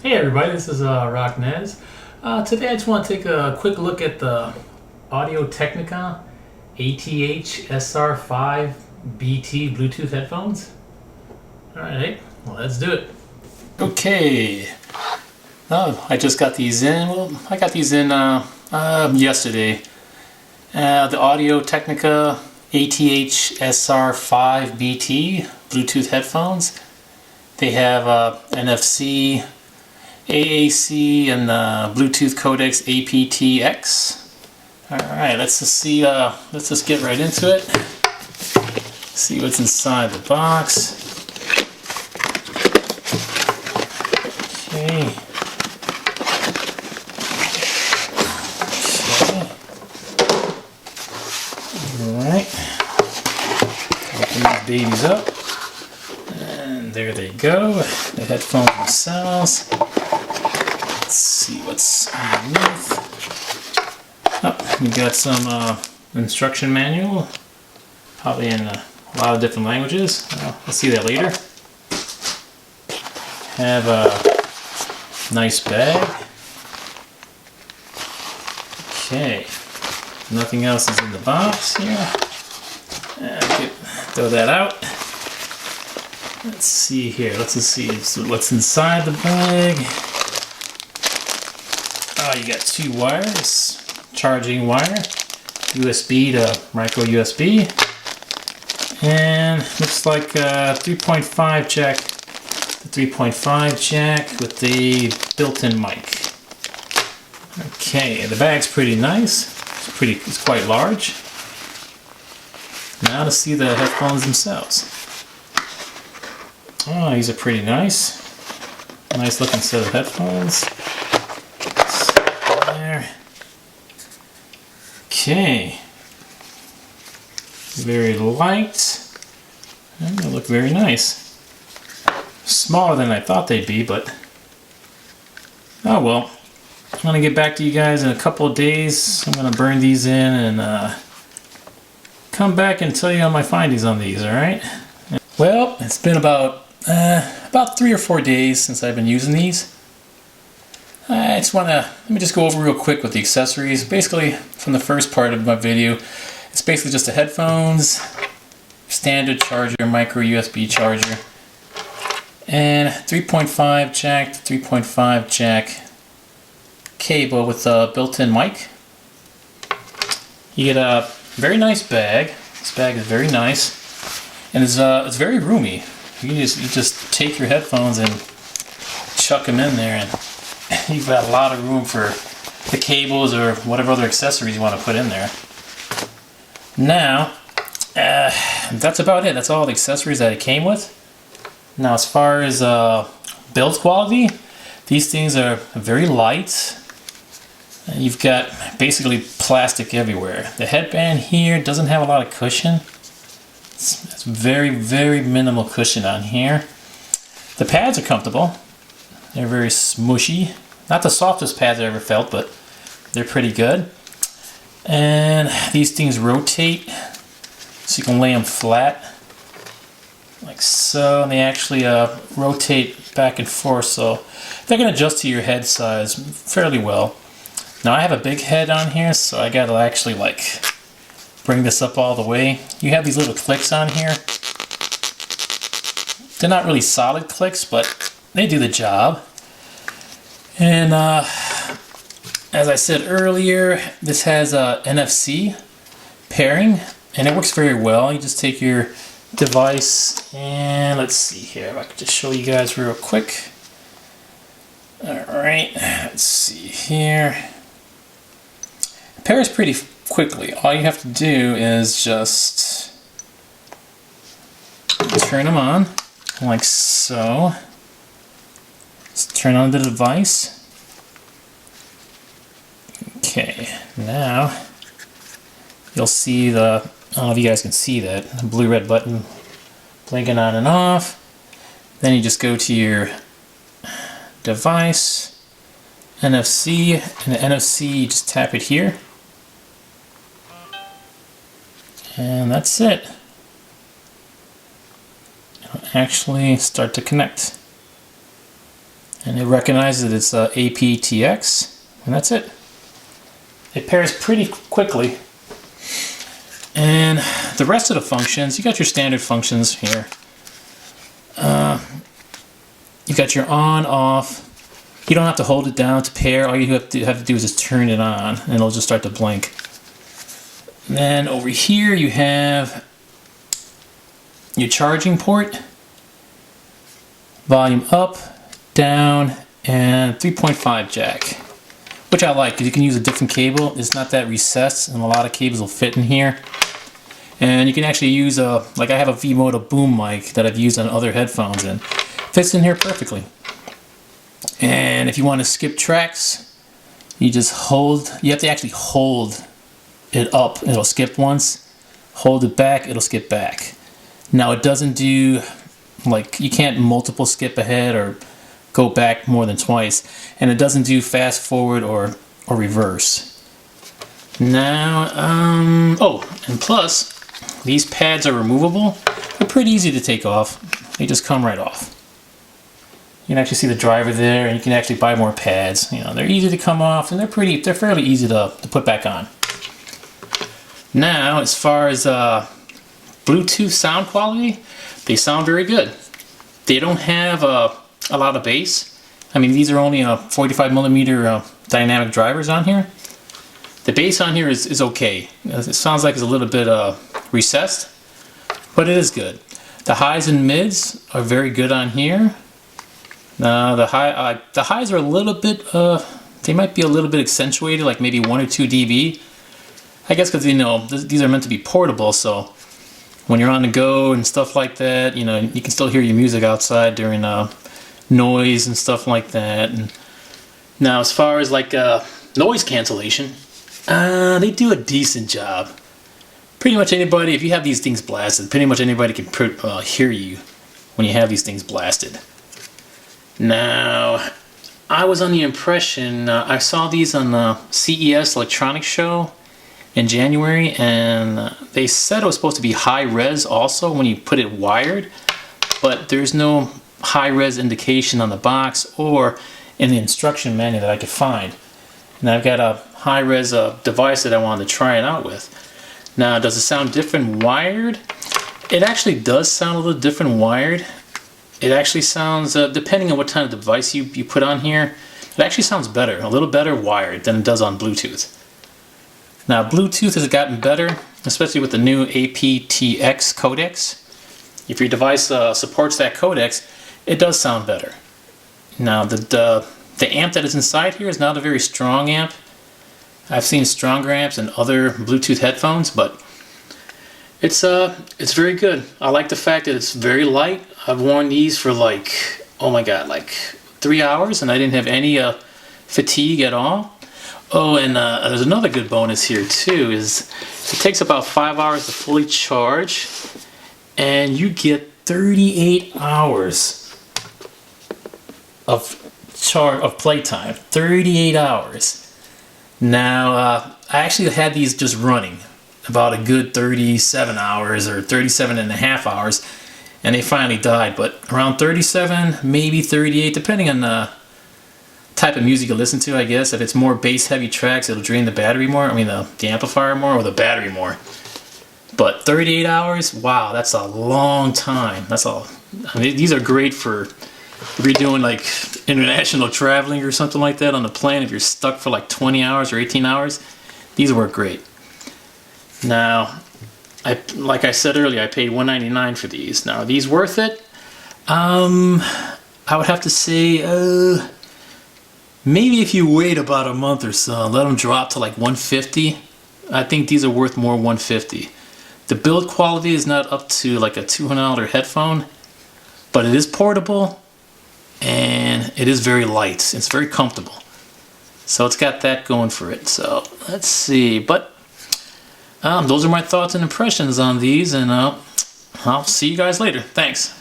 Hey everybody, this is Rocknez. Today I just want to take a quick look at the Audio Technica ATH sr5bt Bluetooth headphones. Alright, well let's do it. Okay, I just got these in. Well, I got these in yesterday. The Audio Technica ATH sr5bt Bluetooth headphones. They have Nfc AAC and Bluetooth codecs aptX. Alright, let's just see, let's just get right into it. See what's inside the box. Okay. Alright. Open these babies up. And there they go. The headphones themselves. Let's see what's underneath. Oh, we got some instruction manual, probably in a lot of different languages. We'll see that later. Have a nice bag. Okay, nothing else is in the box here. Throw that out. Let's see here. Let's just see what's inside the bag. Oh, you got two wires, charging wire, USB to micro USB, and looks like a 3.5 jack, the 3.5 jack with the built-in mic. Okay, the bag's pretty nice. It's quite large. Now to see the headphones themselves. Oh, these are pretty nice. Nice looking set of headphones. There. Okay. Very light. And they look very nice. Smaller than I thought they'd be, but oh well. I'm gonna get back to you guys in a couple of days. I'm gonna burn these in and come back and tell you on my findings on these. All right. Well, it's been about 3 or 4 days since I've been using these. Let me just go over real quick with the accessories. Basically, from the first part of my video, it's basically just the headphones, standard charger, micro USB charger, and 3.5 jack to 3.5 jack cable with a built-in mic. You get a very nice bag. This bag is very nice, and it's very roomy. You just take your headphones and chuck them in there, and you've got a lot of room for the cables or whatever other accessories you want to put in there. Now, that's about it. That's all the accessories that it came with. Now, as far as build quality, these things are very light. You've got basically plastic everywhere. The headband here doesn't have a lot of cushion. It's very, very minimal cushion on here. The pads are comfortable. They're very smushy. Not the softest pads I ever felt, but they're pretty good. And these things rotate, so you can lay them flat, like so. And they actually rotate back and forth, so they can adjust to your head size fairly well. Now I have a big head on here, so I gotta actually like bring this up all the way. You have these little clicks on here. They're not really solid clicks, but they do the job. And as I said earlier, this has a Nfc Pairing, and it works very well. You just take your device and let's see here. If I could just show you guys real quick. Alright, let's see here. It pairs pretty quickly. All you have to do is just turn them on, like so. Just turn on the device. Okay, now you'll see the, I don't know if you guys can see that, the blue-red button blinking on and off. Then you just go to your device, NFC, and the NFC, you just tap it here. And that's it. It'll actually start to connect. and it recognizes it's APTX, and that's it. It pairs pretty quickly. And the rest of the functions, you got your standard functions here. You got your on, off. You don't have to hold it down to pair. All you have to do is just turn it on, and it'll just start to blink. And then over here you have your charging port, volume up, down, and 3.5 jack, which I like because you can use a different cable. It's not that recessed, and a lot of cables will fit in here. And you can actually use like I have a V-Moto boom mic that I've used on other headphones, and fits in here perfectly. And if you want to skip tracks, you just hold. You have to actually hold it up. It'll skip once. Hold it back. It'll skip back. Now it doesn't do, like, you can't multiple skip ahead or go back more than twice, and it doesn't do fast forward or reverse. Now, oh, and plus, these pads are removable. They're pretty easy to take off. They just come right off. You can actually see the driver there, and you can actually buy more pads. You know, they're easy to come off, and they're fairly easy to put back on. Now, as far as Bluetooth sound quality, they sound very good. They don't have a lot of bass. I mean, these are only 45mm dynamic drivers on here. The bass on here is okay. It sounds like it's a little bit recessed, but it is good. The highs and mids are very good on here. The highs are a little bit, they might be a little bit accentuated, like maybe 1 or 2 dB. I guess because, you know, these are meant to be portable, so when you're on the go and stuff like that, you know, you can still hear your music outside during noise and stuff like that. And now, as far as like noise cancellation, they do a decent job. Pretty much anybody, if you have these things blasted, pretty much anybody can hear you when you have these things blasted. Now, I was on the impression, I saw these on the CES Electronics Show in January, and they said it was supposed to be high res also when you put it wired, but there's no high res indication on the box or in the instruction manual that I could find. And I've got a high res device that I wanted to try it out with. Now, does it sound different wired? It actually does sound a little different wired. It actually sounds, depending on what kind of device you put on here, it actually sounds better, a little better wired than it does on Bluetooth. Now, Bluetooth has gotten better, especially with the new APTX codecs. If your device supports that codecs, it does sound better. Now, the amp that is inside here is not a very strong amp. I've seen stronger amps in other Bluetooth headphones, but it's very good. I like the fact that it's very light. I've worn these for like, oh my god, like 3 hours, and I didn't have any fatigue at all. Oh, and there's another good bonus here too, is it takes about 5 hours to fully charge, and you get 38 hours of playtime. 38 hours. Now, I actually had these just running about a good 37 hours or 37 and a half hours, and they finally died, but around 37, maybe 38, depending on the type of music you listen to, I guess. If it's more bass heavy tracks, it'll drain the battery more, I mean the amplifier more, or the battery more. But 38 hours, wow, that's a long time. That's all. I mean, these are great for if you're doing like international traveling or something like that on the plane. If you're stuck for like 20 hours or 18 hours, these work great. Now, like I said earlier, I paid $199 for these. Now, are these worth it? I would have to say, maybe if you wait about a month or so, let them drop to like $150. I think these are worth more $150. The build quality is not up to like a $200 headphone, but it is portable and it is very light. It's very comfortable. So it's got that going for it. So let's see. But those are my thoughts and impressions on these, and I'll see you guys later. Thanks.